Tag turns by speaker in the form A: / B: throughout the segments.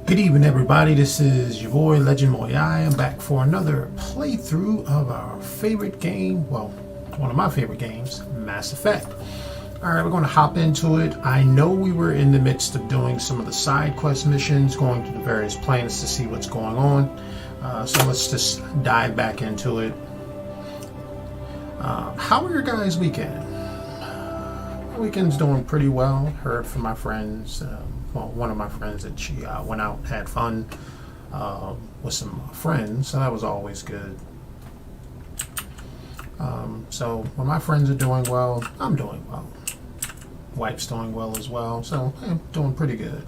A: Good evening, everybody. This is your boy Legend Muyui. I'm back for another playthrough of our favorite game. Well, one of my favorite games, Mass Effect. Alright, we're going to hop into it. I know we were in the midst of doing some of the side quest missions, going to the various planets to see what's going on. So let's just dive back into it. How were your guys' weekend? My weekend's doing pretty well. Heard from my friends. Well, one of my friends that she went out, had fun with some friends, so that was always good. So when my friends are doing well, I'm doing well. Wife's doing well as well, so I'm doing pretty good.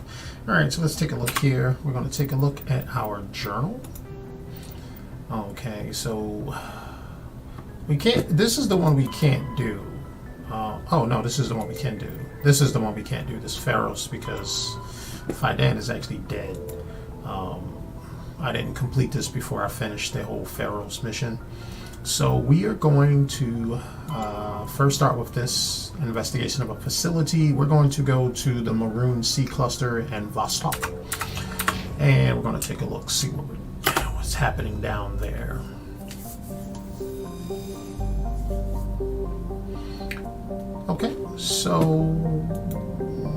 A: All right, so let's take a look here. We're going to take a look at our journal. Okay, so we can't. This is the one we can't do. Oh no, this is the one we can do. This is the one we can't do, this Pharos, because Fidan is actually dead. I didn't complete this before I finished the whole Pharos mission. So we are going to first start with this investigation of a facility. We're going to go to the Maroon Sea Cluster and Vostok. And we're going to take a look, see what's happening down there. Okay, so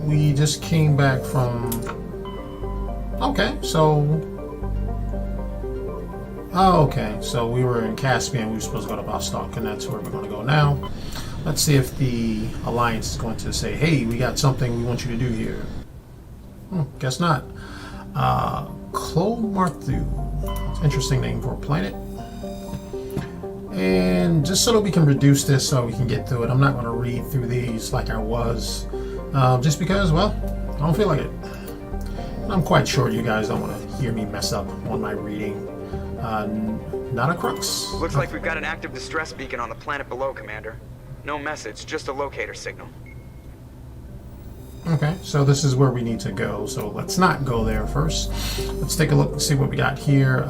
A: we just came back from. Okay, so we were in Caspian. We were supposed to go to Vostok, and that's where we're going to go now. Let's see if the Alliance is going to say, "Hey, we got something we want you to do here." Guess not. Clomarthu. Interesting name for a planet. And just so that we can reduce this so we can get through it, I'm not going to read through these like I was, just because, well, I don't feel like it. I'm quite sure you guys don't want to hear me mess up on my reading. Not a crux.
B: Looks like we've got an active distress beacon on the planet below, Commander. No message, just a locator signal.
A: Okay, so this is where we need to go, so let's not go there first. Let's take a look and see what we got here.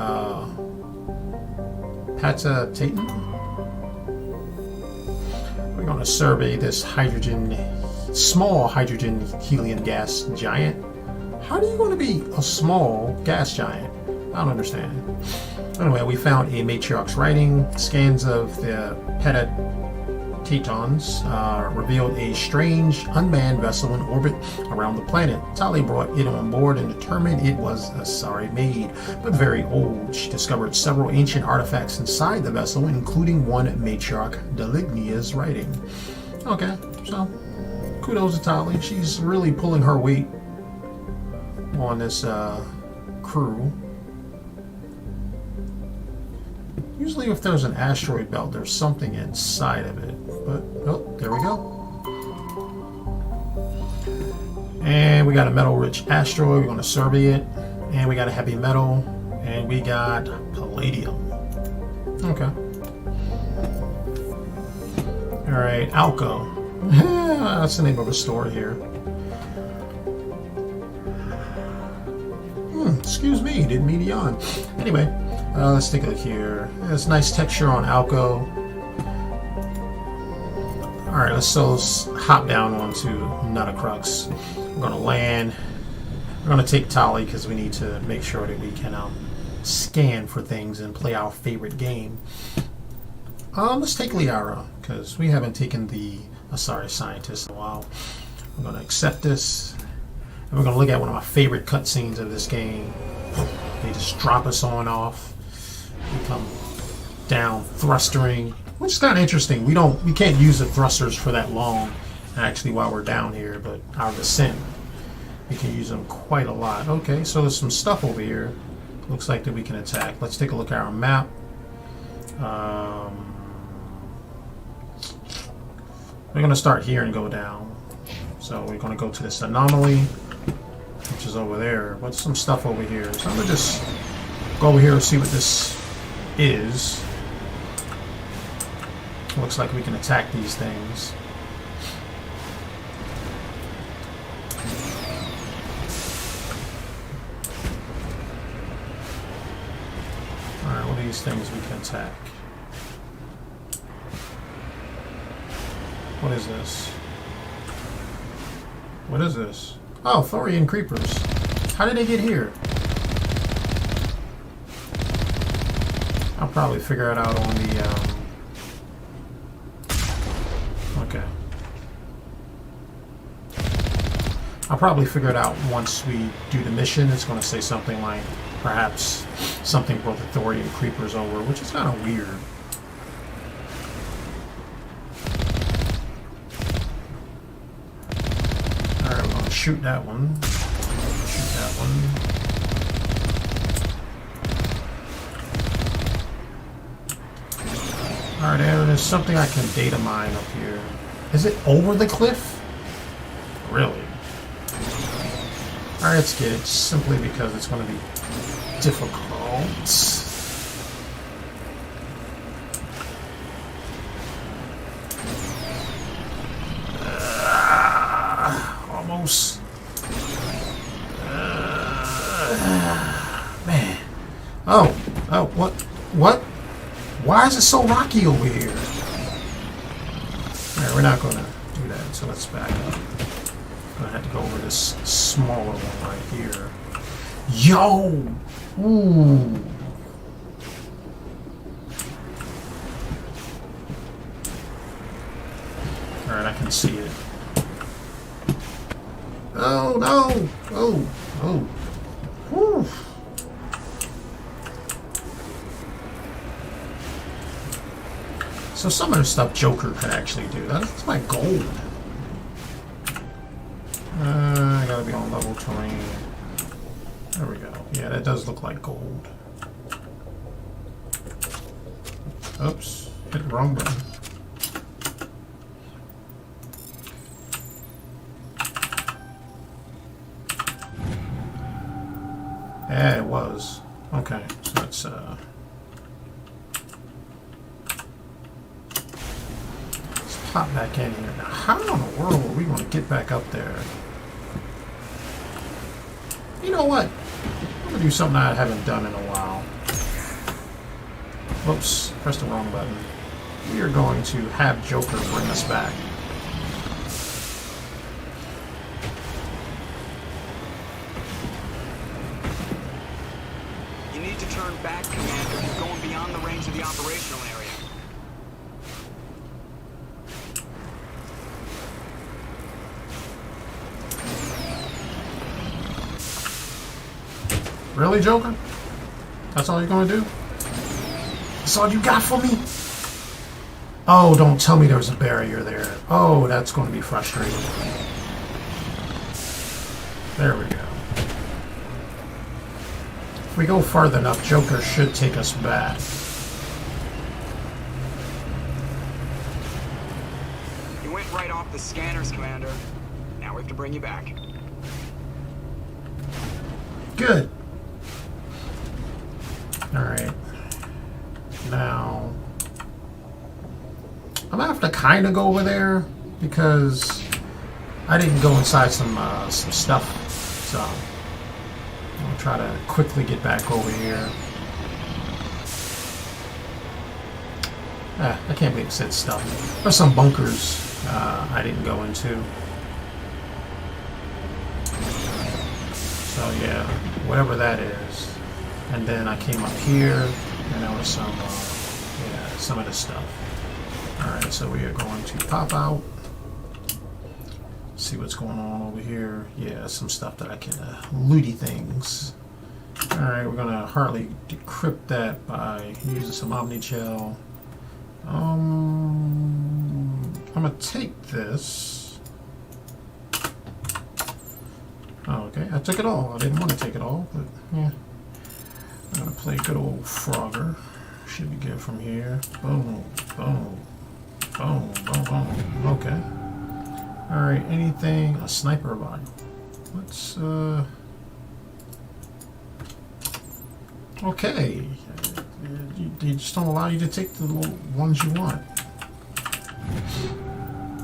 A: Pata Tatum. We're going to survey this small hydrogen helium gas giant. How are you going to be a small gas giant? I don't understand. Anyway, we found a matriarch's writing. Scans of the Pata Tetons revealed a strange unmanned vessel in orbit around the planet. Tali brought it on board and determined it was a sorry maid, but very old. She discovered several ancient artifacts inside the vessel, including one matriarch Delignia's writing. Okay, so kudos to Tali. She's really pulling her weight on this crew. Usually if there's an asteroid belt, there's something inside of it. But, oh, there we go. And we got a metal-rich asteroid. We're going to survey it. And we got a heavy metal. And we got palladium. Okay. Alright, Alco. That's the name of a store here. Excuse me, didn't mean to yawn. Anyway, let's take a look here. There's nice texture on Alco. Alright, let's hop down onto Nutacrux. We're going to land. We're going to take Tali because we need to make sure that we can scan for things and play our favorite game. Let's take Liara because we haven't taken the Asari Scientist in a while. We're going to accept this. And we're going to look at one of my favorite cutscenes of this game. They just drop us on off. We come down thrustering, which is kind of interesting. We can't use the thrusters for that long, actually, while we're down here. But our descent, we can use them quite a lot. Okay, so there's some stuff over here. Looks like that we can attack. Let's take a look at our map. We're going to start here and go down. So we're going to go to this anomaly, which is over there. What's some stuff over here? So I'm going to just go over here and see what this is. Looks like we can attack these things. Alright, what are these things we can attack? What is this? What is this? Oh, Thorian creepers. How did they get here? I'll probably figure it out on the, okay. I'll probably figure it out once we do the mission. It's going to say something like, perhaps, something brought the Thorium creepers over, which is kind of weird. Alright, we're going to shoot that one. Shoot that one. Alright, there's something I can data mine up here. Is it over the cliff? Really? Alright, let's get it, simply because it's going to be difficult. Almost. Man. Oh, what? What? Why is it so rocky over here? Alright, we're not going to do that, so let's back up. I'm going to have to go over this smaller one right here. Yo! Ooh! Alright, I can see it. Oh, no! Oh, oh. Whew. So some of the stuff Joker could actually do. That's my gold. I gotta be on level terrain. There we go. Yeah, that does look like gold. Oops. Hit the wrong button. Yeah, it was. Okay, so let's pop back in here. Now, how in the world are we going to get back up there? You know what? I'm going to do something I haven't done in a while. Whoops, pressed the wrong button. We are going to have Joker bring us back.
B: You need to turn back, Commander. You're going beyond the range of the operational area.
A: Really, Joker? That's all you're gonna do? That's all you got for me? Oh, don't tell me there's a barrier there. Oh, that's gonna be frustrating. There we go. If we go farther enough, Joker should take us back.
B: You went right off the scanners, Commander. Now we have to bring you back.
A: Good. Alright. Now, I'm gonna have to kind of go over there because I didn't go inside some stuff. So, I'll try to quickly get back over here. I can't believe it said stuff. There's some bunkers I didn't go into. So yeah, whatever that is. And then I came up here, and there was some, yeah, some of this stuff. Alright, so we are going to pop out. See what's going on over here. Yeah, some stuff that I can, looty things. Alright, we're going to hardly decrypt that by using some Omnigel. I'm going to take this. Oh, okay, I took it all. I didn't want to take it all, but yeah. I'm going to play good old Frogger. Should be good from here. Boom, boom, boom, boom, boom. Okay. Alright, anything? A sniper body. Let's, okay. They just don't allow you to take the ones you want.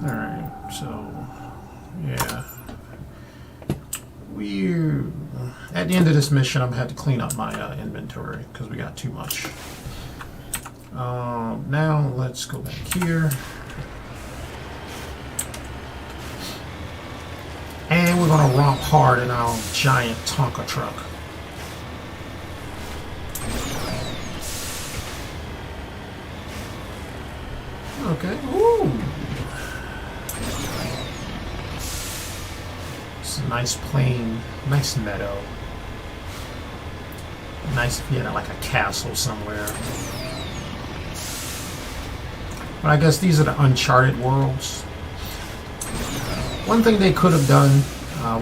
A: Alright, so, yeah. Weird. At the end of this mission, I'm going to have to clean up my inventory because we got too much. Now, let's go back here. And we're going to romp hard in our giant Tonka truck. Okay. Ooh. It's a nice plain, nice meadow. Nice if you had like a castle somewhere. But I guess these are the uncharted worlds. One thing they could have done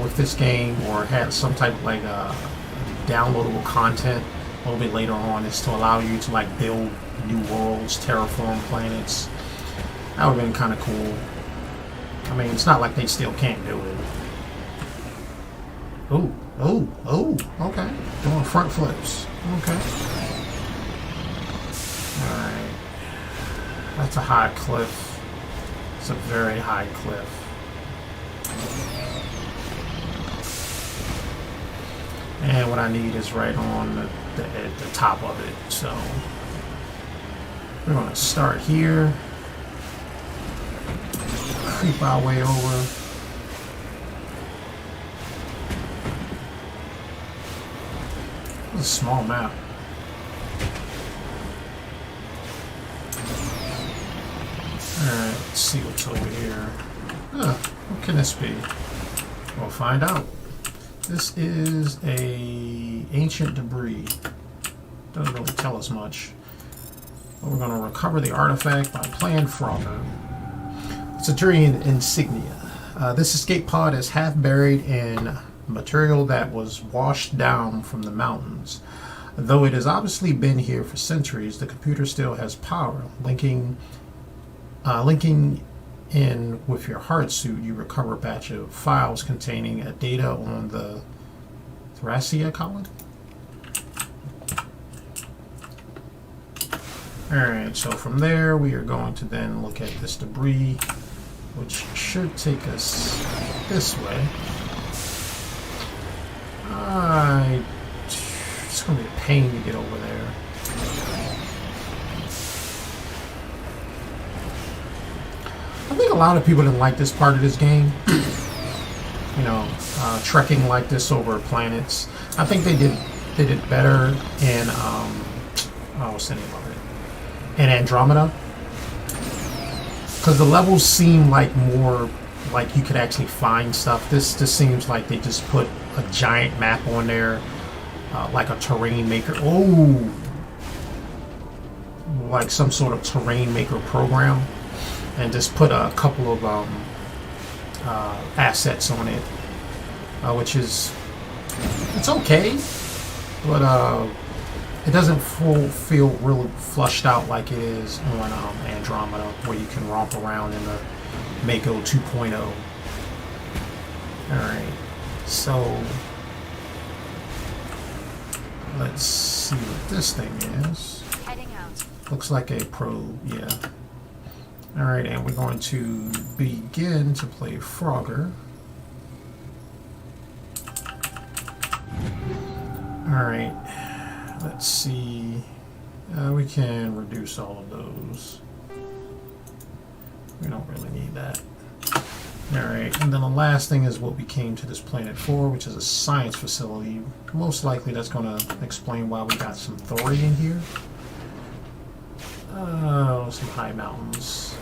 A: with this game, or had some type of like downloadable content a little bit later on, is to allow you to like build new worlds, terraform planets. That would have been kind of cool. I mean, it's not like they still can't do it. Oh, okay. Doing front flips. Okay. Alright. That's a high cliff. It's a very high cliff. And what I need is right on the top of it. So we're going to start here. Creep our way over. It's a small map. Alright, let's see what's over here. What can this be? We'll find out. This is a ancient debris. Doesn't really tell us much. But we're going to recover the artifact by playing Frogger. It's a Turian insignia. This escape pod is half buried in material that was washed down from the mountains. Though it has obviously been here for centuries, the computer still has power. Linking in with your heart suit, you recover a batch of files containing data on the Thracia colony. Alright, so from there we are going to then look at this debris, which should take us this way. It's going to be a pain to get over there. I think a lot of people didn't like this part of this game. You know, trekking like this over planets. I think they did better in what's the name of it? In Andromeda. Because the levels seem like more like you could actually find stuff. This just seems like they just put a giant map on there, like a terrain maker. Oh, like some sort of terrain maker program, and just put a couple of assets on it, which is, it's okay, but it doesn't feel really flushed out like it is on Andromeda, where you can romp around in the Mako 2.0. Alright, so let's see what this thing is.
C: Heading out.
A: Looks like a probe, yeah. Alright, and we're going to begin to play Frogger. Alright, let's see. We can reduce all of those. We don't really need that. Alright, and then the last thing is what we came to this planet for, which is a science facility. Most likely that's going to explain why we got some thorium here. Some high mountains.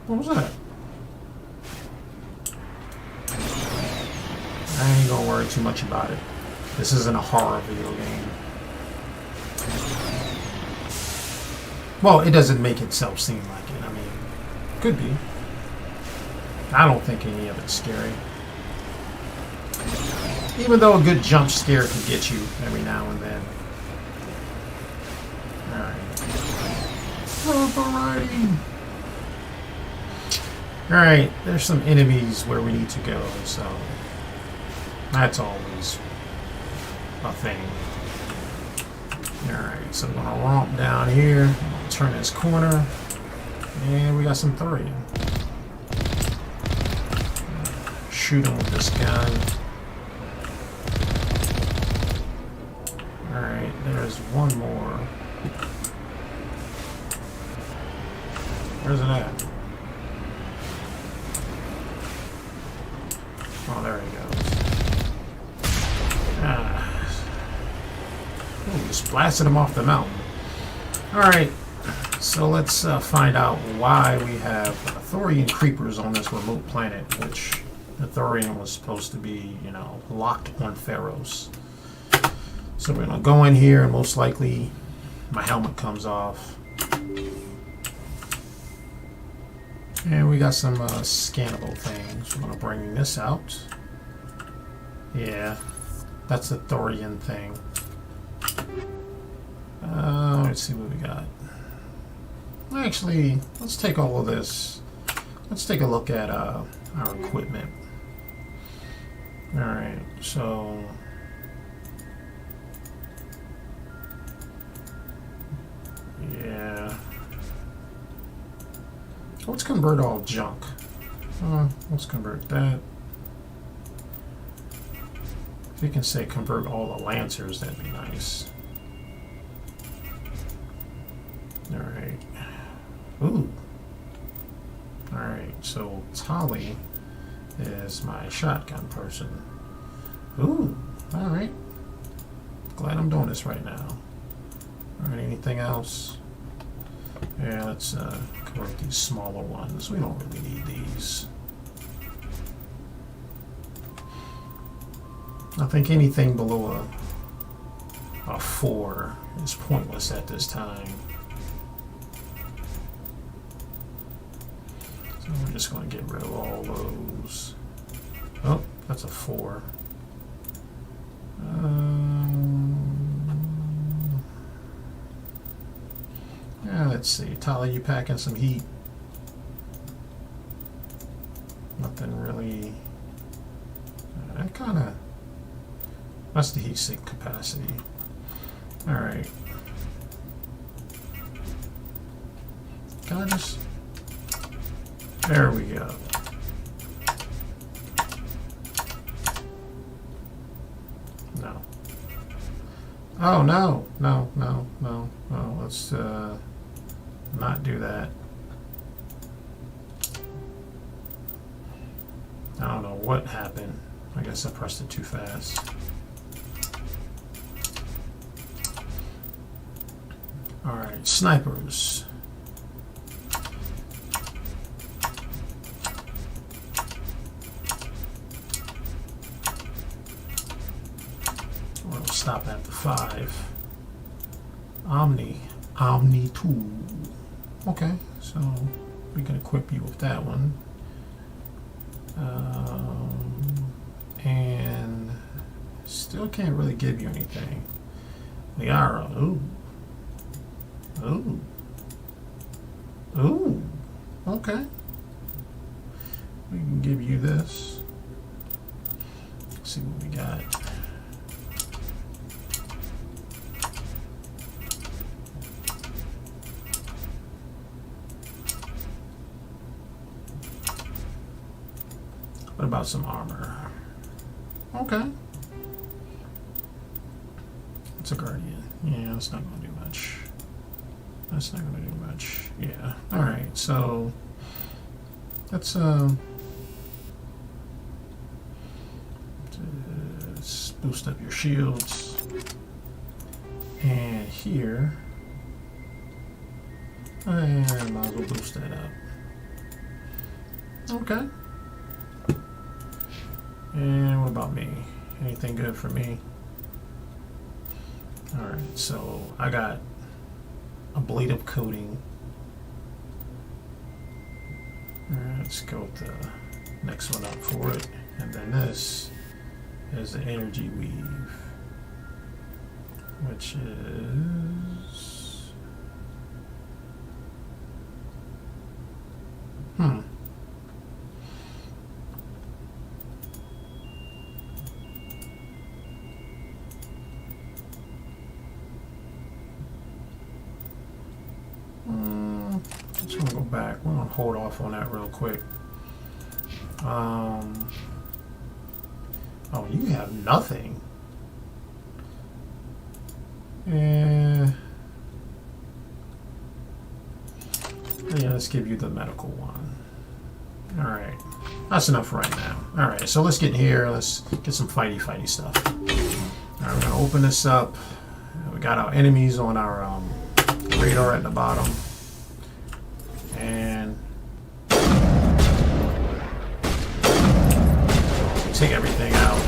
A: What was that? I ain't gonna worry too much about it. This isn't a horror video game. Well, it doesn't make itself seem like it. I mean, could be. I don't think any of it's scary. Even though a good jump scare could get you every now and then. Alright. Alright, there's some enemies where we need to go, so that's always a thing. Alright, so I'm gonna romp down here, turn this corner, and we got some thorium. Shoot him with this gun. Alright, there's one more. Where's it at? Oh, there he goes. Ooh, just blasted him off the mountain. Alright, so let's find out why we have Thorian creepers on this remote planet, which the Thorian was supposed to be, you know, locked on Pharaohs. So we're gonna go in here and most likely my helmet comes off. And we got some scannable things. We're gonna bring this out. Yeah, that's the Thorian thing. Let's see what we got. Actually, let's take all of this. Let's take a look at our equipment. Alright, so yeah. Let's convert all junk. Let's convert that. If you can say convert all the Lancers, that'd be nice. Alright. Ooh. Alright, so Tali is my shotgun person. Ooh. Alright. Glad I'm doing this right now. Alright, anything else? Yeah, let's convert these smaller ones. We don't really need these. I think anything below a 4 is pointless at this time. So we're just going to get rid of all those. Oh, that's a 4. Yeah, let's see. Tali, you packing some heat? Nothing really. That kind of. That's the heat sink capacity. Alright. Can I just... There we go. No. Oh, no. No, no, no, no. Let's not do that. I don't know what happened. I guess I pressed it too fast. Alright, snipers. We'll stop at the 5. Omni 2. Okay, so we can equip you with that one. And still can't really give you anything. Liara, ooh. Ooh. Ooh. Okay. We can give you this. Let's see what we got. What about some armor? Okay. It's a Guardian. Yeah, that's not going to do much. That's not going to do much. Yeah. Alright, so let's boost up your shields. And here. And might as well boost that up. Okay. And what about me? Anything good for me? Alright, so I got a blade up coating. Alright, let's go with the next one up for it. And then this is the energy weave, which is just gonna go back. We're gonna hold off on that real quick. Oh, you have nothing. Yeah, let's give you the medical one. Alright, that's enough right now. Alright, so let's get in here. Let's get some fighty stuff. Alright, we're gonna open this up. We got our enemies on our radar at the bottom. And take everything out.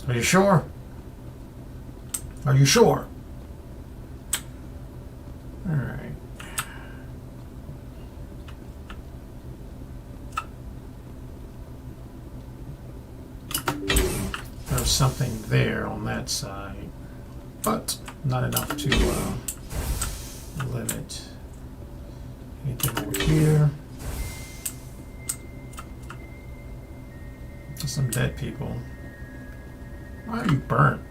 A: Are you sure? Are you sure? All right. There's something there on that side, but not enough to limit. Anything over here? Some dead people. Why are you burnt?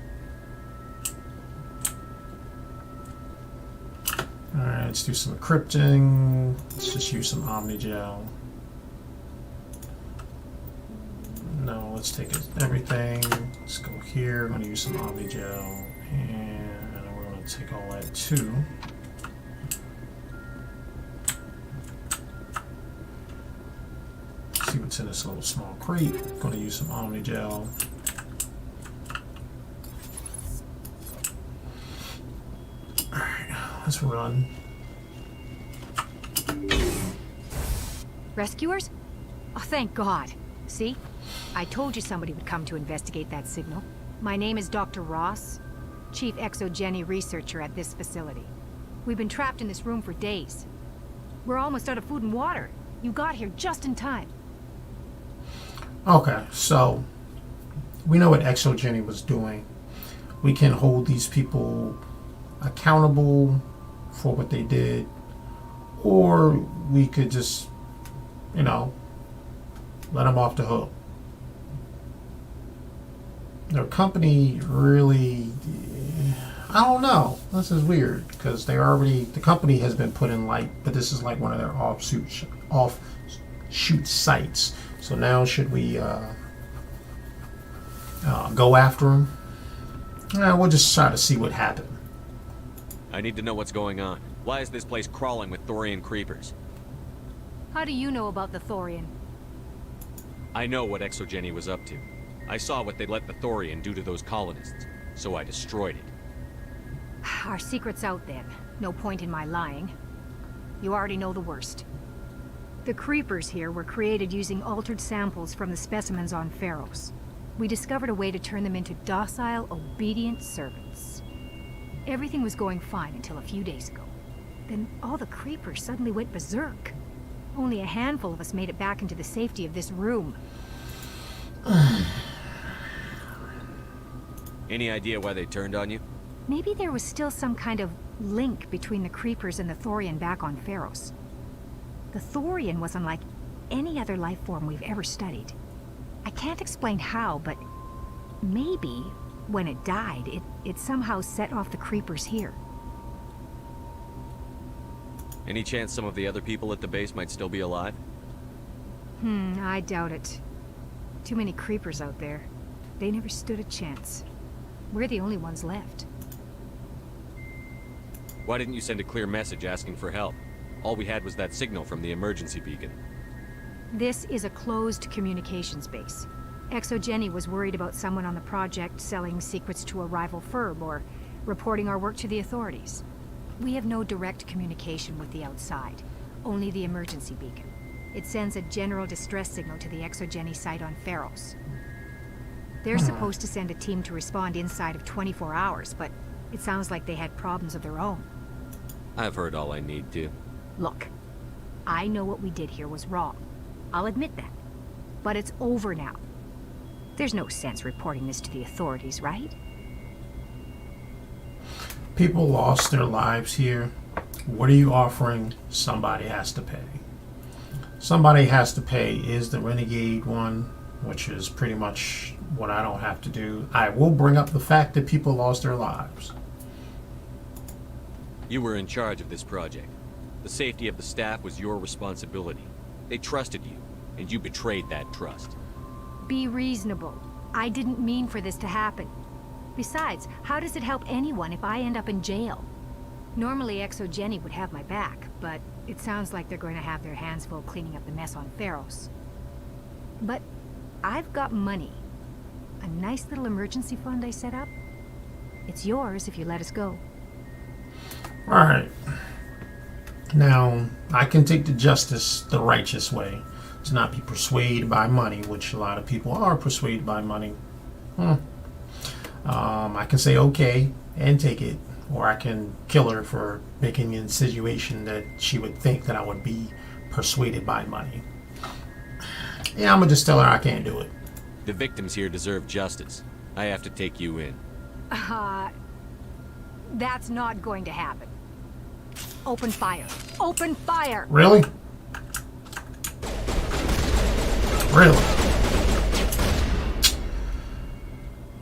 A: Alright, let's do some encrypting. Let's just use some Omnigel. No, let's take everything. Let's go here. I'm going to use some Omnigel. And we're going to take all that too. See what's in this little small crate. Going to use some Omnigel. Let's run.
C: Rescuers? Oh, thank God. See? I told you somebody would come to investigate that signal. My name is Dr. Ross, Chief Exogeny Researcher at this facility. We've been trapped in this room for days. We're almost out of food and water. You got here just in time.
A: Okay, so we know what Exogeny was doing. We can hold these people accountable for what they did, or we could just, you know, let them off the hook. Their company really, I don't know. This is weird because the company has been put in light, but this is like one of their offshoot sites. So now should we go after them? We'll just try to see what happened.
D: I need to know what's going on. Why is this place crawling with Thorian creepers?
C: How do you know about the Thorian?
D: I know what Exogeny was up to. I saw what they let the Thorian do to those colonists, so I destroyed it.
C: Our secret's out then. No point in my lying. You already know the worst. The creepers here were created using altered samples from the specimens on Pharos. We discovered a way to turn them into docile, obedient servants. Everything was going fine until a few days ago. Then all the creepers suddenly went berserk. Only a handful of us made it back into the safety of this room.
D: Any idea why they turned on you?
C: Maybe there was still some kind of link between the creepers and the Thorian back on Pharos. The Thorian was unlike any other life form we've ever studied. I can't explain how, but maybe when it died, it somehow set off the creepers here.
D: Any chance some of the other people at the base might still be alive?
C: I doubt it. Too many creepers out there. They never stood a chance. We're the only ones left.
D: Why didn't you send a clear message asking for help? All we had was that signal from the emergency beacon.
C: This is a closed communications base. Exogeny was worried about someone on the project selling secrets to a rival firm or reporting our work to the authorities. We have no direct communication with the outside, only the emergency beacon. It sends a general distress signal to the Exogeny site on Pharos. They're supposed to send a team to respond inside of 24 hours, but it sounds like they had problems of their own.
D: I've heard all I need to.
C: Look, I know what we did here was wrong. I'll admit that. But it's over now. There's no sense reporting this to the authorities, right?
A: People lost their lives here. What are you offering? Somebody has to pay. Somebody has to pay is the Renegade one, which is pretty much what I don't have to do. I will bring up the fact that people lost their lives.
D: You were in charge of this project. The safety of the staff was your responsibility. They trusted you, and you betrayed that trust.
C: Be reasonable. I didn't mean for this to happen. Besides, how does it help anyone if I end up in jail? Normally, Exogeny would have my back, but it sounds like they're going to have their hands full cleaning up the mess on Pharos. But I've got money. A nice little emergency fund I set up. It's yours if you let us go.
A: Alright. Now, I can take the justice the righteous way. To not be persuaded by money, which a lot of people are persuaded by money. I can say okay and take it. Or I can kill her for making an insinuation that she would think that I would be persuaded by money. Yeah, I'm gonna just tell her I can't do it.
D: The victims here deserve justice. I have to take you in.
C: That's not going to happen. Open fire. Open fire!
A: Really? Really?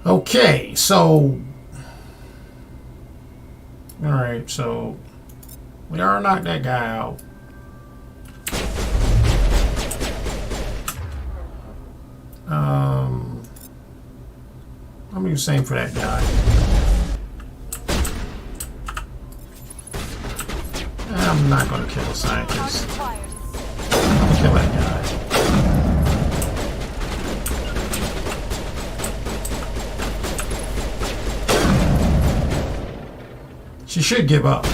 A: Okay, so... Alright, so... we are knocked that guy out. I'm gonna do the same for that guy. I'm not gonna kill the scientist. I'm gonna kill that guy. She should give up,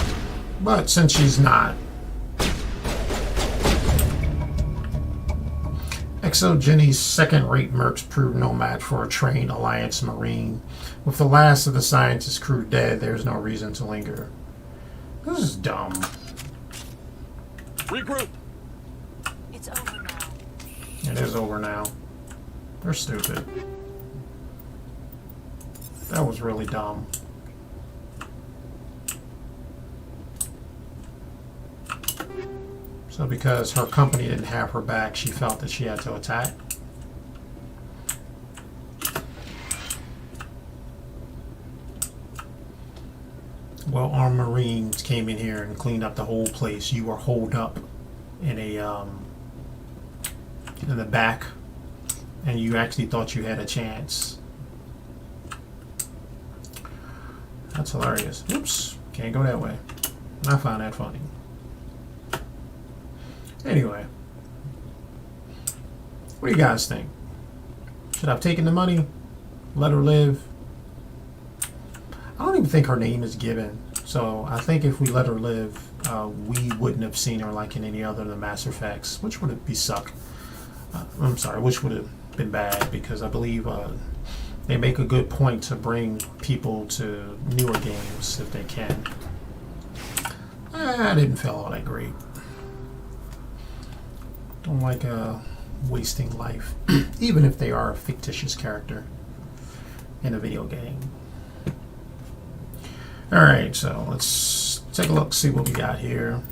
A: but since she's not, Exogeny's second-rate mercs proved no match for a trained Alliance Marine. With the last of the scientist's crew dead, there's no reason to linger. This is dumb.
D: Regroup!
C: It's over now.
A: It is over now. They're stupid. That was really dumb. So because her company didn't have her back, she felt that she had to attack. Well, armed Marines came in here and cleaned up the whole place. You were holed up in a in the back, and you actually thought you had a chance. That's hilarious. Oops, can't go that way. I found that funny. Anyway, what do you guys think? Should I have taken the money? Let her live? I don't even think her name is given. So I think if we let her live, we wouldn't have seen her like in any other of the Mass Effects, which would be suck. I'm sorry, which would have been bad, because I believe they make a good point to bring people to newer games if they can. I didn't feel all that great. Don't like wasting life, even if they are a fictitious character in a video game. Alright, so let's take a look, see what we got here.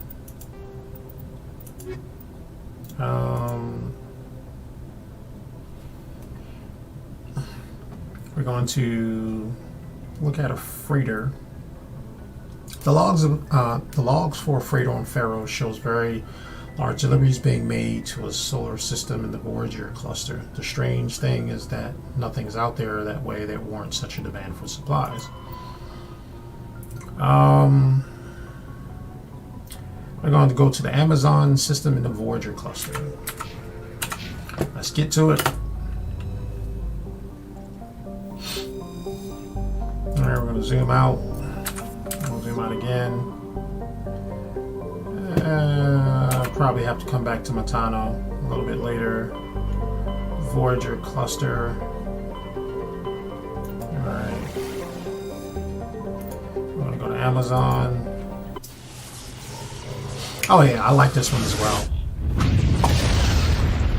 A: We're going to look at a freighter. The logs for a freighter on Pharos shows very large deliveries being made to a solar system in the Voyager cluster. The strange thing is that nothing is out there that way that warrants such a demand for supplies. We're going to go to the Amazon system in the Voyager cluster. Let's get to it. Alright, we're going to zoom out. We'll zoom out again. Probably have to come back to Matano a little bit later. Voyager cluster. Alright. I'm going to go to Amazon. Oh yeah, I like this one as well.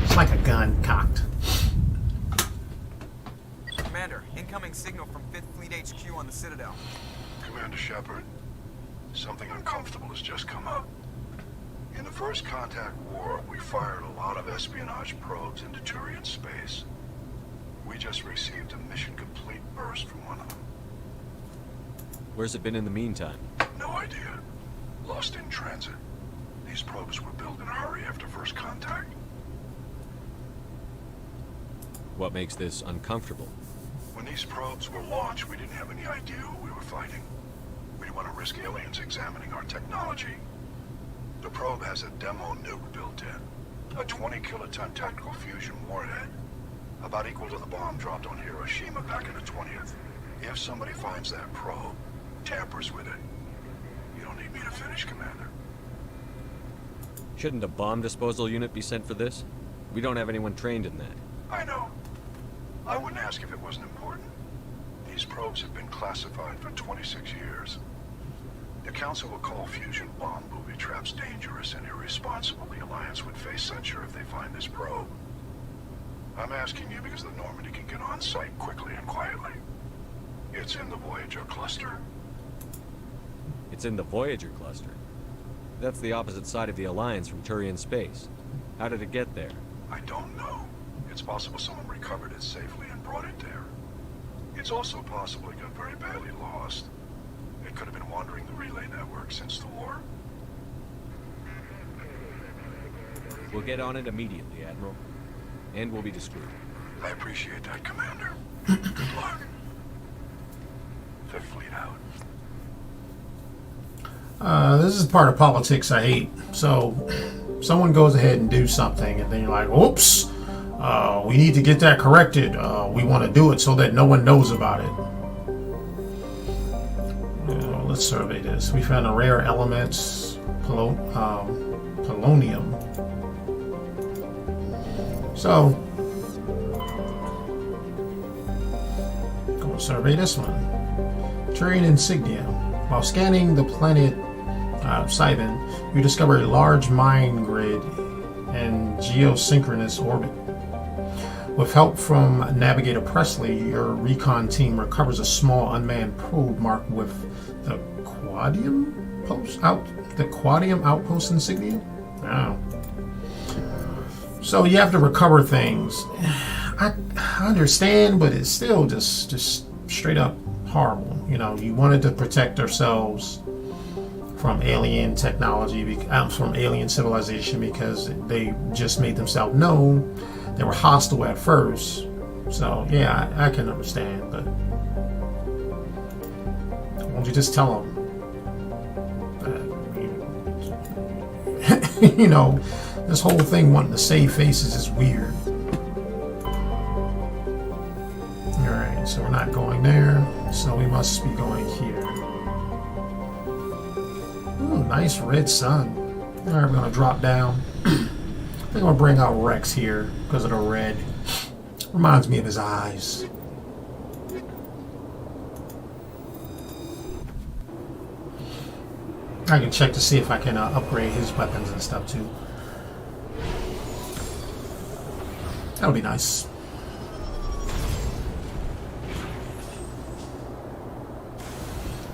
A: It's like a gun cocked.
B: Commander, incoming signal from 5th Fleet HQ on the Citadel.
E: Commander Shepard, something uncomfortable has just come up. In the First Contact War, we fired a lot of espionage probes into Turian space. We just received a mission complete burst from one of them.
D: Where's it been in the meantime?
E: No idea. Lost in transit. These probes were built in a hurry after first contact.
D: What makes this uncomfortable?
E: When these probes were launched, we didn't have any idea who we were fighting. We didn't want to risk aliens examining our technology. The probe has a demo nuke built in. A 20-kiloton tactical fusion warhead. About equal to the bomb dropped on Hiroshima back in the 20th. If somebody finds that probe, tampers with it, you don't need me to finish, Commander.
D: Shouldn't a bomb disposal unit be sent for this? We don't have anyone trained in that.
E: I know. I wouldn't ask if it wasn't important. These probes have been classified for 26 years. The Council will call fusion bomb booby traps dangerous and irresponsible. The Alliance would face censure if they find this probe. I'm asking you because the Normandy can get on site quickly and quietly. It's in the Voyager cluster.
D: It's in the Voyager cluster. That's the opposite side of the Alliance from Turian space. How did it get there?
E: I don't know. It's possible someone recovered it safely and brought it there. It's also possible it got very badly lost. It could have been wandering the relay network since the war.
D: We'll get on it immediately, Admiral. And we'll be discreet.
E: I appreciate that, Commander. Good luck. Fifth Fleet out.
A: This is part of politics I hate. So, someone goes ahead and do something, and then you're like, oops, we need to get that corrected. We want to do it so that no one knows about it. Let's survey this. We found a rare element, polonium. So, go survey this one. Turian insignia. While scanning the planet Cybin, you discover a large mine grid and geosynchronous orbit. With help from Navigator Presley, your recon team recovers a small unmanned probe marked with the Quadium Outpost insignia. Wow. So you have to recover things. I understand, but it's still just straight up horrible. You know, you wanted to protect ourselves from alien technology, from alien civilization, because they just made themselves known. They were hostile at first. So yeah, I can understand, but why don't you just tell them? You know, this whole thing wanting to save faces is weird. Alright, so we're not going there, so we must be going here. Ooh, nice red sun. Alright, we're gonna drop down. I think I'm gonna bring out Rex here because of the red. Reminds me of his eyes. I can check to see if I can upgrade his weapons and stuff too. That would be nice.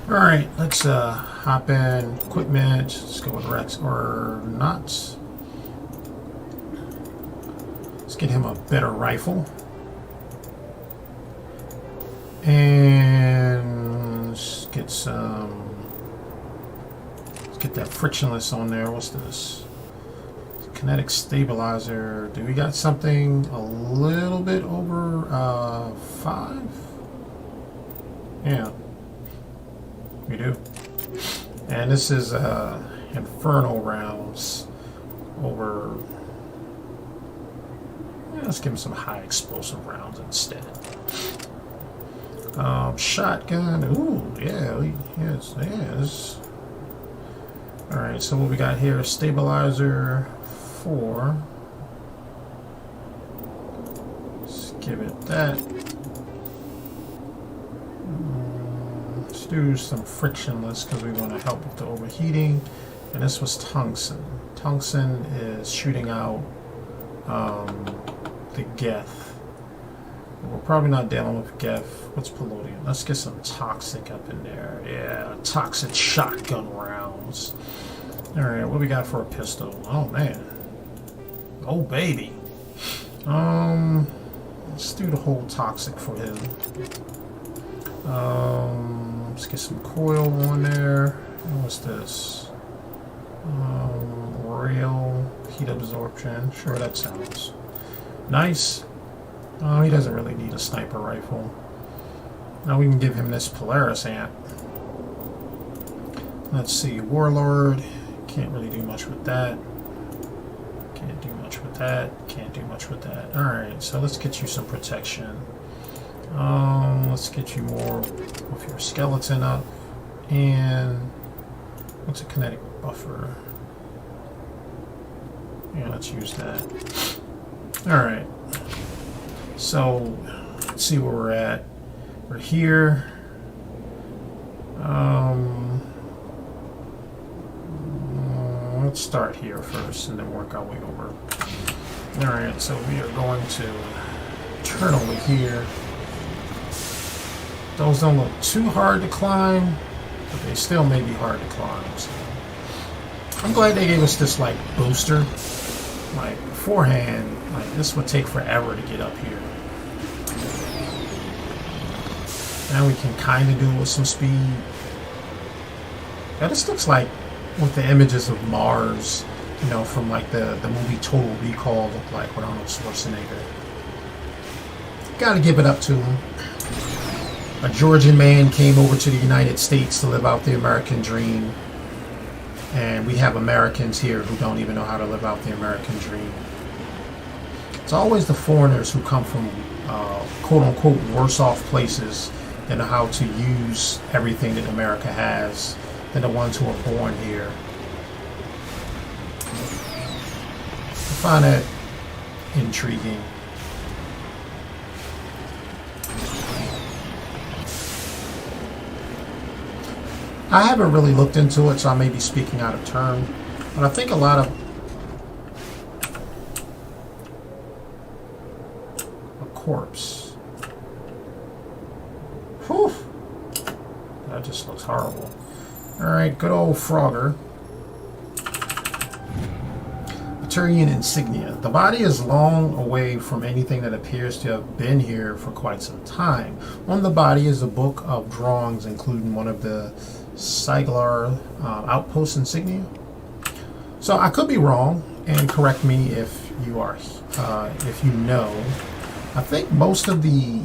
A: Alright, let's hop in. Equipment. Let's go with Rex or not. Let's get him a better rifle. And let's get some. Let's get that frictionless on there. What's this? Kinetic stabilizer. Do we got something a little bit over 5? Yeah, we do. And this is infernal rounds over. Yeah, let's give him some high explosive rounds instead. Shotgun. Ooh, yeah, yes. All right, so what we got here? Stabilizer 4. Let's give it that. Let's do some frictionless because we want to help with the overheating. And this was tungsten. Tungsten is shooting out the Geth. We're probably not dealing with Geth. What's polonium? Let's get some toxic up in there. Yeah, toxic shotgun rounds. Alright, what we got for a pistol? Oh man. Oh baby. let's do the whole toxic for him. Let's get some coil on there. What's this? Rail heat absorption. Sure, that sounds nice. Oh, he doesn't really need a sniper rifle. Now we can give him this Polaris amp. Let's see, Warlord. Can't really do much with that. Can't do much with that. Can't do much with that. Alright, so let's get you some protection. Let's get you more of your skeleton up. And what's a kinetic buffer? Yeah, let's use that. Alright. So, let's see where we're at. We're here. Let's start here first and then work our way over. Alright, so we are going to turn over here. Those don't look too hard to climb, but they still may be hard to climb. So I'm glad they gave us this like booster. Like beforehand, like this would take forever to get up here. Now we can kind of do it with some speed. Yeah, this looks like with the images of Mars, you know, from like the movie Total Recall looked like with Arnold Schwarzenegger. Gotta give it up to him. A Georgian man came over to the United States to live out the American dream. And we have Americans here who don't even know how to live out the American dream. It's always the foreigners who come from quote-unquote worse-off places that know how to use everything that America has than the ones who are born here. I find that intriguing. I haven't really looked into it, so I may be speaking out of turn, but I think a lot of a corpse. Whew. That just looks horrible. Alright, good old Frogger. Turian insignia. The body is long away from anything that appears to have been here for quite some time. On the body is a book of drawings, including one of the Siglar outpost insignia. So I could be wrong, and correct me if you are, if you know. I think most of the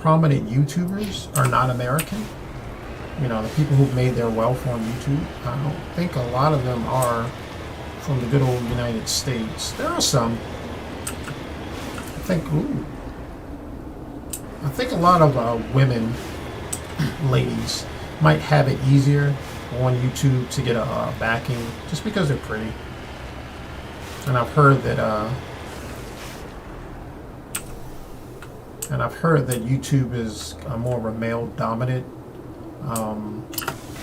A: prominent YouTubers are not American. You know, the people who've made their wealth on YouTube. I don't think a lot of them are from the good old United States. There are some. I think a lot of women, ladies, might have it easier on YouTube to get a backing just because they're pretty. And I've heard that YouTube is a more of a male-dominant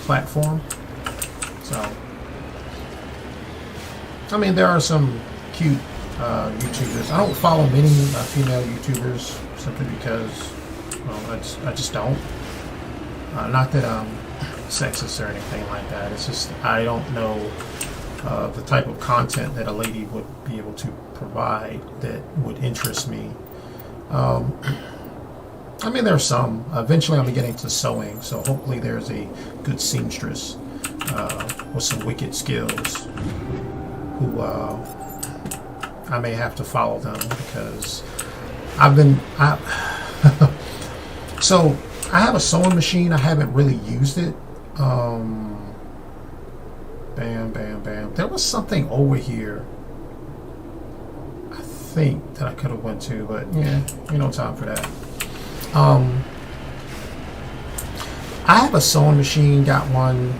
A: platform. So, I mean, there are some cute YouTubers. I don't follow many female YouTubers simply because, well, I just don't. Not that I'm sexist or anything like that. It's just I don't know the type of content that a lady would be able to provide that would interest me. I mean, there's some. Eventually, I'll be getting to sewing, so hopefully there's a good seamstress with some wicked skills who I may have to follow them because so I have a sewing machine. I haven't really used it. Bam, bam, bam. There was something over here, I think, that I could have went to, but yeah, ain't no time for that. I have a sewing machine, got one,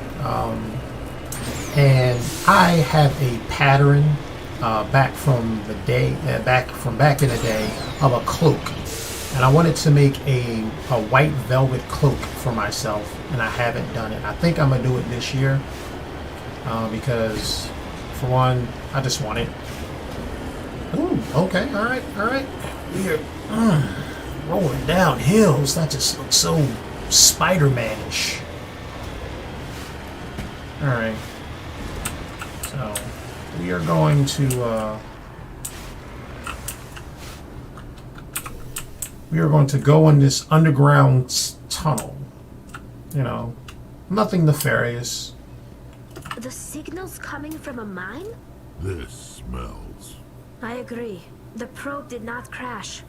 A: and I have a pattern back from the day, back in the day, of a cloak. And I wanted to make a white velvet cloak for myself, and I haven't done it. I think I'm gonna do it this year because, for one, I just want it. Ooh, okay, all right. We are rolling down hills. That just looks so Spider-Man-ish. All right, so we are going to. We are going to go in this underground tunnel. You know, nothing nefarious.
F: The signal's coming from a mine?
G: This smells.
F: I agree. The probe did not crash.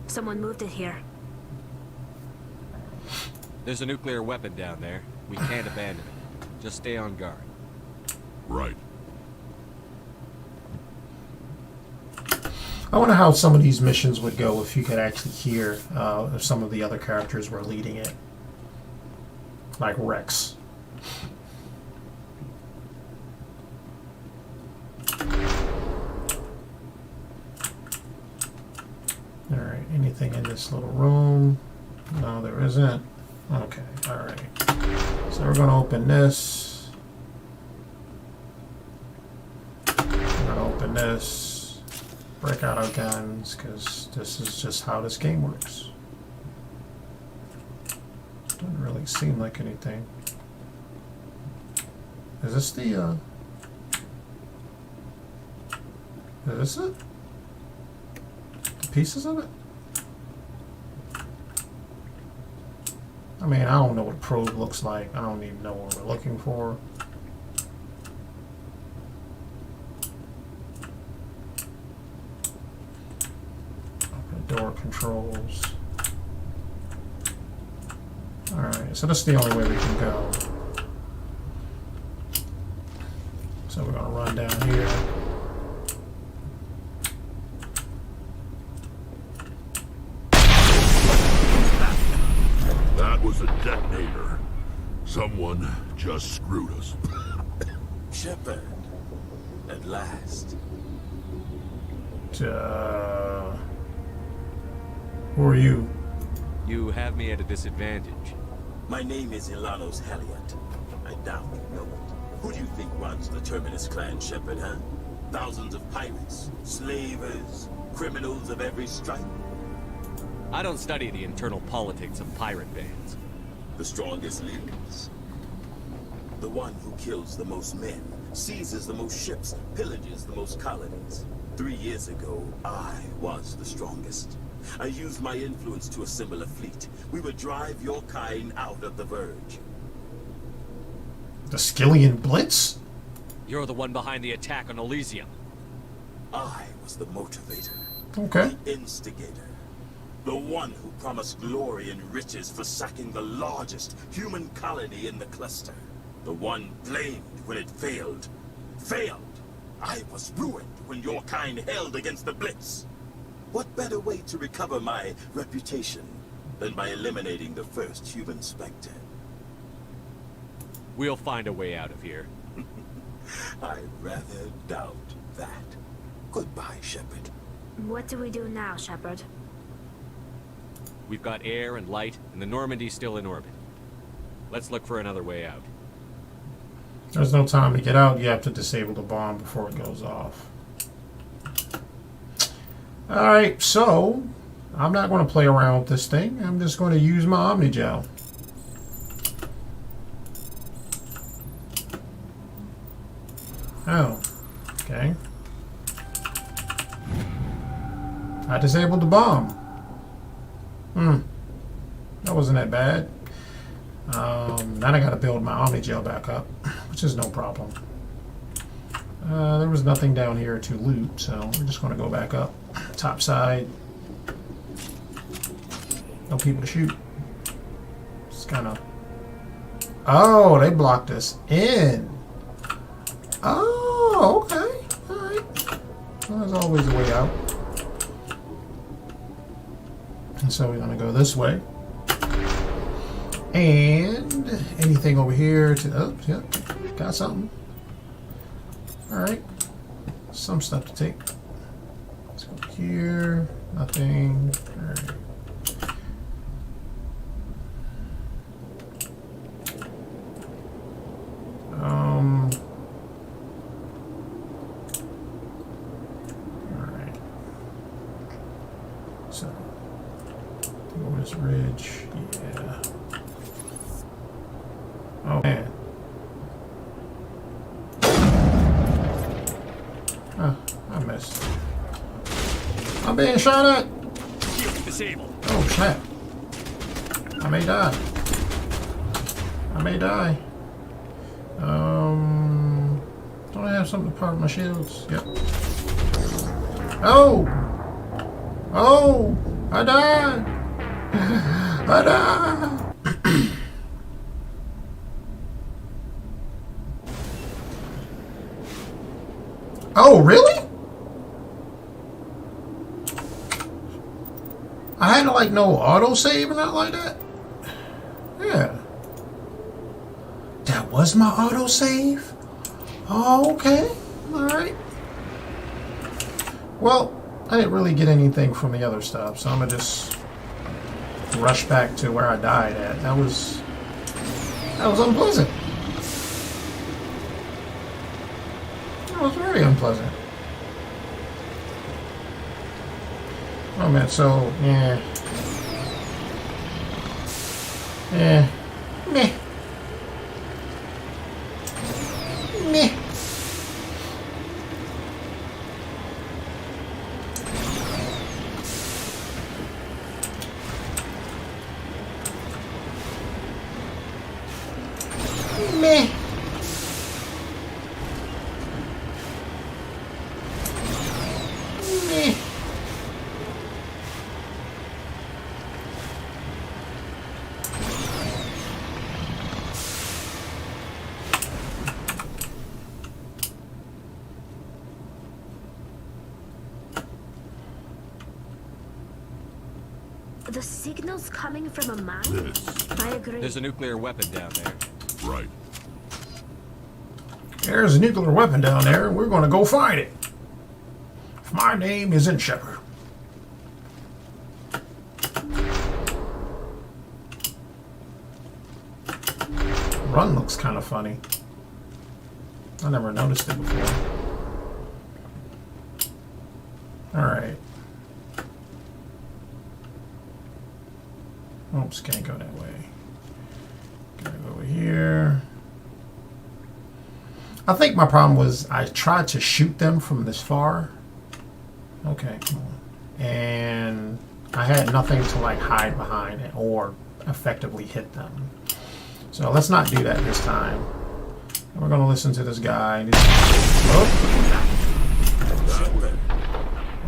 F: Someone moved it here.
D: There's a nuclear weapon down there. We can't abandon it. Just stay on guard.
G: Right.
A: I wonder how some of these missions would go if you could actually hear if some of the other characters were leading it. Like Rex. Alright, anything in this little room? No, there isn't. Okay, alright. So we're going to open this. We're going to open this. Break out our guns, because this is just how this game works. Doesn't really seem like anything. Is this the, is this it? The pieces of it? I mean, I don't know what a probe looks like. I don't even know what we're looking for. Door controls. Alright, so this is the only way we can go. So we're gonna run down here.
G: That was a detonator. Someone just screwed us.
H: Shepard, at last.
A: Who are you?
D: You have me at a disadvantage.
H: My name is Ilanos Heliot. I doubt you know it. Who do you think runs the Terminus clan, Shepard, huh? Thousands of pirates, slavers, criminals of every stripe.
D: I don't study the internal politics of pirate bands.
H: The strongest leaders. The one who kills the most men, seizes the most ships, pillages the most colonies. 3 years ago, I was the strongest. I used my influence to assemble a fleet. We would drive your kind out of the Verge.
A: The Skillian Blitz?
D: You're the one behind the attack on Elysium.
H: I was the motivator.
A: Okay.
H: The instigator. The one who promised glory and riches for sacking the largest human colony in the cluster. The one blamed when it failed. Failed! I was ruined when your kind held against the Blitz. What better way to recover my reputation than by eliminating the first human Spectre?
D: We'll find a way out of here.
H: I rather doubt that. Goodbye, Shepard.
F: What do we do now, Shepard?
D: We've got air and light, and the Normandy's still in orbit. Let's look for another way out.
A: There's no time to get out. You have to disable the bomb before it goes off. Alright, so I'm not going to play around with this thing. I'm just going to use my Omnigel. Oh, okay. I disabled the bomb. That wasn't that bad. Now I got to build my Omnigel back up, which is no problem. There was nothing down here to loot, so we're just going to go back up. Top side. No people to shoot. Just kind of... Oh, they blocked us in. Oh, okay. Alright. Well, there's always a way out. And so we're going to go this way. And anything over here to... Oh, yeah. Got something. Alright. Some stuff to take. Let's go here. Nothing. Alright. Alright. So, Wars Ridge. Yeah. Oh, man. I missed. I'm being shot at.
D: Disabled.
A: Oh, snap. I may die. I may die. Don't I have something to power my shields? Yep. Oh! Oh! I died! I died! Oh, really? I had like no autosave or nothing like that? Yeah. That was my autosave? Oh, okay. Alright. Well, I didn't really get anything from the other stuff, so I'm gonna just rush back to where I died at. That was unpleasant. That was very unpleasant. Oh man, so yeah. Yeah. Meh. Meh. Meh. Meh.
F: The signal's coming from a mine?
G: This.
F: I agree.
D: There's a nuclear weapon down there.
G: Right.
A: There's a nuclear weapon down there, and we're going to go find it. My name isn't Shepard. Run looks kind of funny. I never noticed it before. Alright. Oops, can't go that way. Gotta go over here. I think my problem was I tried to shoot them from this far. Okay, come on. And I had nothing to like hide behind it or effectively hit them. So let's not do that this time. And we're gonna listen to this guy. Oh.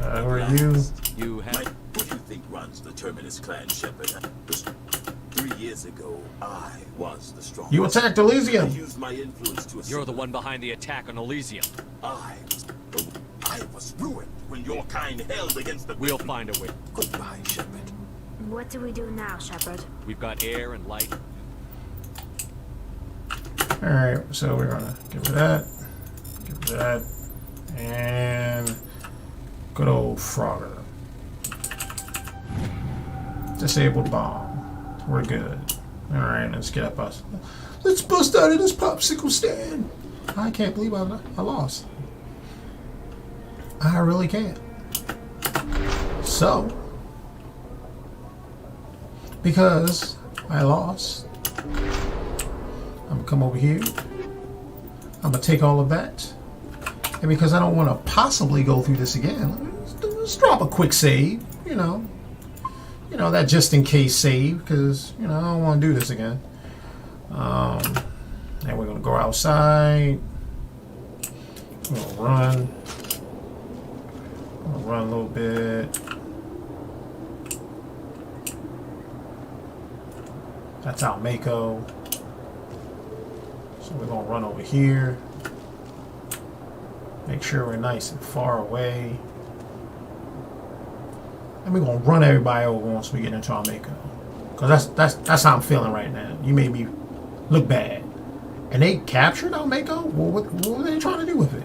A: Who are you?
D: You have...
H: Who do you think runs the Terminus clan, Shepard? 3 years ago, I was the strongest.
A: You attacked
H: I
A: Elysium.
H: used my influence to
D: You're the one behind the attack on Elysium.
H: I was ruined when your kind held against the...
D: We'll find a way.
H: Goodbye, Shepard.
F: What do we do now, Shepard?
D: We've got air and light.
A: Alright, so we're gonna get rid of that. Get rid of that. And good old Frogger. Disabled bomb. We're good. Alright, let's get up us. Let's bust out of this popsicle stand. I can't believe I lost. I really can't. So, because I lost, I'm gonna come over here. I'm gonna take all of that. And because I don't want to possibly go through this again, let's drop a quick save, you know, that just in case save, because, I don't want to do this again. And we're going to go outside. We're going to run. We'll run a little bit. That's our Mako. So we're going to run over here. Make sure we're nice and far away. And we're going to run everybody over once we get into our Mako. Because that's how I'm feeling right now. You made me look bad. And they captured our Mako? Well, what were they trying to do with it?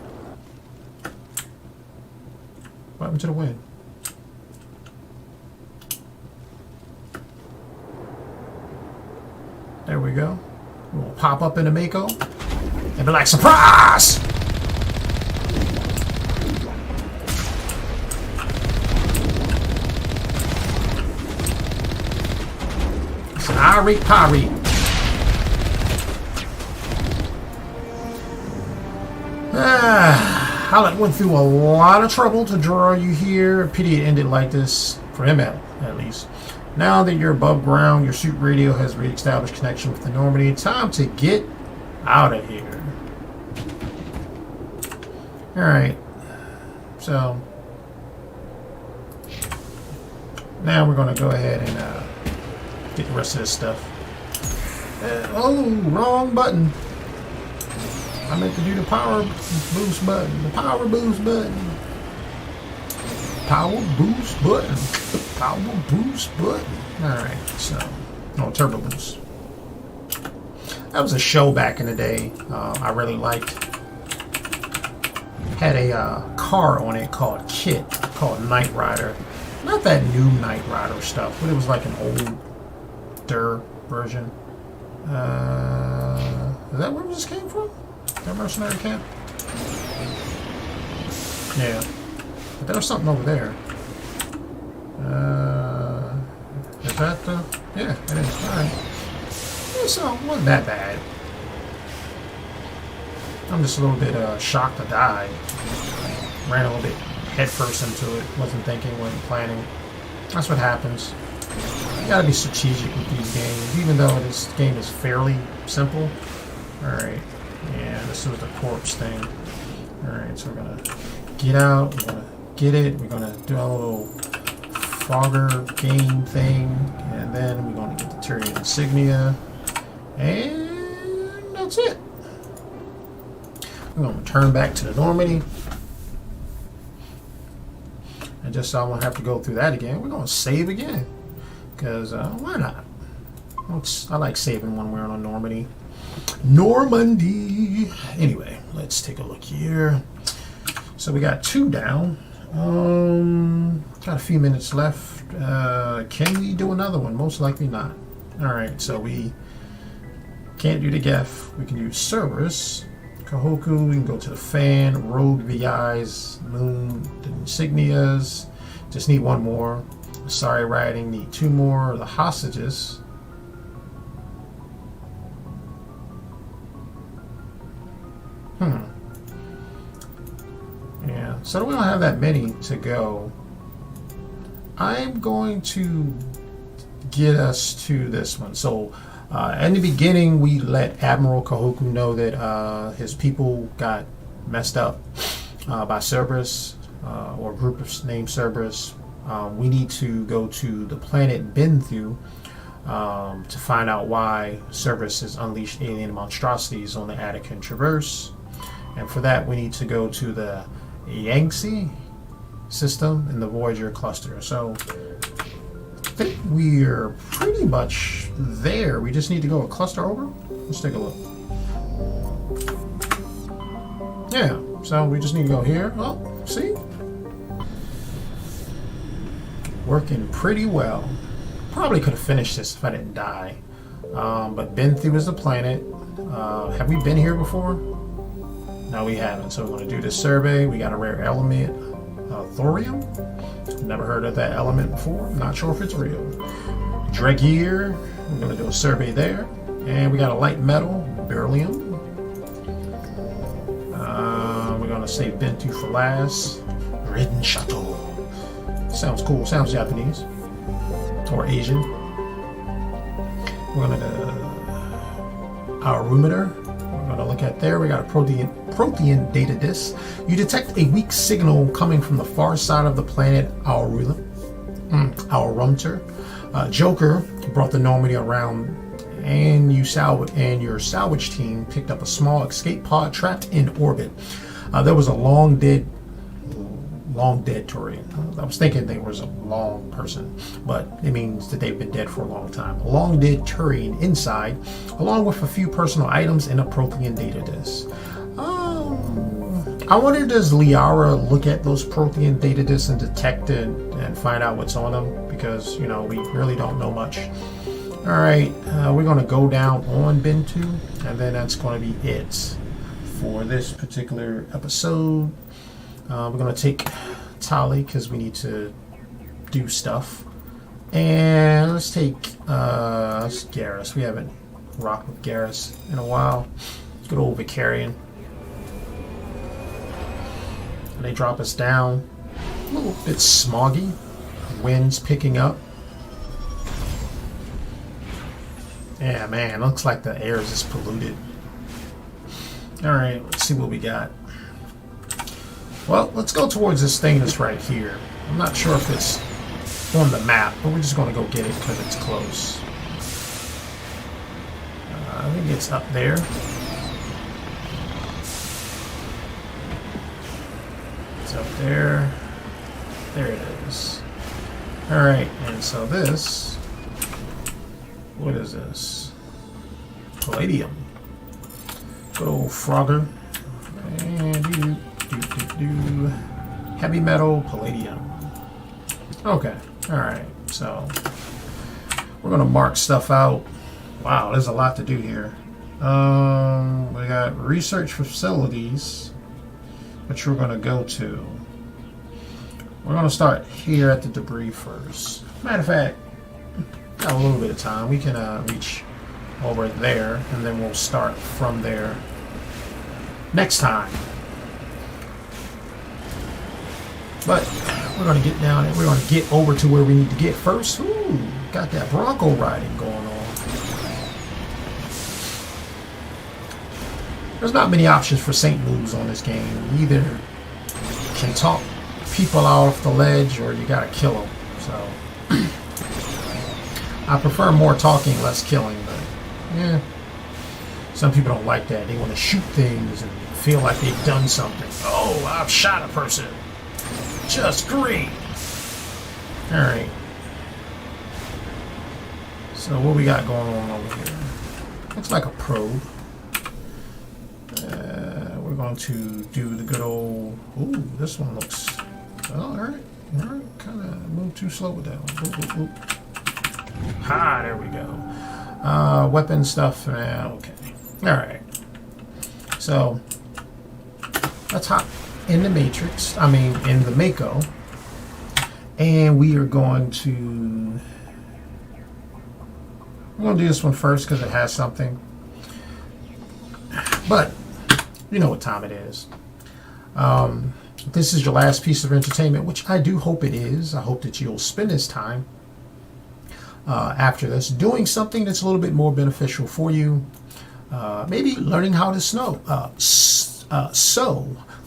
A: What happened to the wind? There we go. We'll pop up in the Mako and be like, surprise! It's an irate pirate. I went through a lot of trouble to draw you here. Pity it ended like this, for him at least. Now that you're above ground, your suit radio has re-established connection with the Normandy. Time to get out of here. Alright. So, now we're going to go ahead and get the rest of this stuff. Oh, wrong button. I meant to do the power boost button. The power boost button. Power boost button. Power boost button. Alright, so. No, turbo boost. That was a show back in the day. I really liked. Had a car on it called Kit, called Knight Rider. Not that new Knight Rider stuff, but it was like an older version. Is that where this came from? That mercenary camp? Yeah. But there was something over there. Is that the... Yeah, it is. Alright. Yeah, so, it wasn't that bad. I'm just a little bit shocked to die. Ran a little bit headfirst into it. Wasn't thinking, wasn't planning. That's what happens. You gotta be strategic with these games, even though this game is fairly simple. Alright. Yeah, this was the corpse thing. Alright, so we're gonna get out, we're gonna get it, we're gonna do a little Frogger game thing, and then we're gonna get the Tyrian insignia, and that's it. We're gonna return back to the Normandy. And just so I won't have to go through that again, we're gonna save again. Because why not? I like saving when we're on Normandy. Normandy! Anyway, let's take a look here. So we got 2 down. Got a few minutes left. Can we do another one? Most likely not. Alright, so we can't do the Geth. We can use Cerberus. Kahoku, we can go to the fan. Rogue VIs. Moon, the insignias. Just need 1 more. Sorry riding, need 2 more. The hostages. Yeah, so we don't have that many to go. I'm going to get us to this one. So, in the beginning, we let Admiral Kahoku know that his people got messed up by Cerberus, or a group named Cerberus. We need to go to the planet Benthu to find out why Cerberus has unleashed alien monstrosities on the Attican Traverse. And for that, we need to go to the Yangtze system in the Voyager cluster. So I think we're pretty much there. We just need to go a cluster over. Let's take a look. Yeah, so we just need to go here. Oh, see? Working pretty well. Probably could have finished this if I didn't die. But Benthu is the planet. Have we been here before? No, we haven't. So we're going to do this survey. We got a rare element, thorium. Never heard of that element before. Not sure if it's real. Dregear. We're going to do a survey there. And we got a light metal, beryllium. We're going to save Benthu for last. Ridden Shuttle. Sounds cool. Sounds Japanese. Or Asian. We're going to our Rumeter. We're going to look at there. We got a Prothean data disk. You detect a weak signal coming from the far side of the planet Aurumter. Joker brought the Normandy around, and your salvage team picked up a small escape pod trapped in orbit. There was a long dead Turian. I was thinking they was a long person, but it means that they've been dead for a long time. A long dead Turian inside, along with a few personal items and a Prothean data disk. I wonder, does Liara look at those Prothean data disks and detect it and find out what's on them? Because, you know, we really don't know much. Alright, we're going to go down on Benthu, and then that's going to be it for this particular episode. We're going to take Tali because we need to do stuff. And let's take Garrus. We haven't rocked with Garrus in a while. Let's go to Vicarian. They drop us down. A little bit smoggy. Wind's picking up. Yeah, man, looks like the air is just polluted. Alright, let's see what we got. Well, let's go towards this thing that's right here. I'm not sure if it's on the map, but we're just going to go get it because it's close. I think it's up there. It's up there. There it is. Alright, and so this... What is this? Palladium. Good old Frogger. And heavy metal, palladium. Okay, alright, so we're gonna mark stuff out. Wow, there's a lot to do here. We got research facilities, which we're gonna go to. We're gonna start here at the debris first. Matter of fact, got a little bit of time. We can reach over there, and then we'll start from there next time. But we're going to get down and we're going to get over to where we need to get first. Ooh, got that Bronco riding going on. There's not many options for St. Louis on this game. You either can talk people off the ledge or you got to kill them. So I prefer more talking, less killing. But yeah, some people don't like that. They want to shoot things and feel like they've done something. Oh, I've shot a person. Just great. Alright. So what we got going on over here? Looks like a probe. We're going to do the good old... Ooh, this one looks... Oh, alright. Alright. Kind of moved too slow with that one. Oop, oop, oop. Ha, there we go. Weapon stuff. Okay. Alright. So, let's hop in the Matrix, in the Mako, and we're going to do this one first because it has something, but you know what time it is. This is your last piece of entertainment, which I do hope it is. I hope that you'll spend this time after this doing something that's a little bit more beneficial for you. Maybe learning how to sew,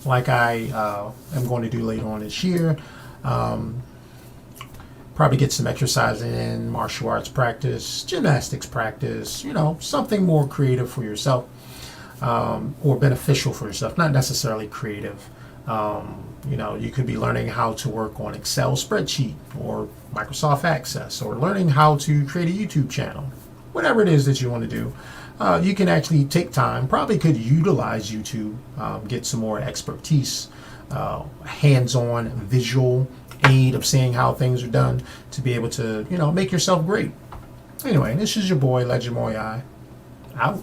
A: like I am going to do later on this year. Probably get some exercise in, martial arts practice, gymnastics practice, something more creative for yourself, or beneficial for yourself, not necessarily creative. You could be learning how to work on Excel spreadsheet or Microsoft Access, or learning how to create a YouTube channel. Whatever it is that you want to do. You can actually take time, probably could utilize YouTube, get some more expertise, hands-on visual aid of seeing how things are done to be able to, make yourself great. Anyway, this is your boy, Legend Muyui, out.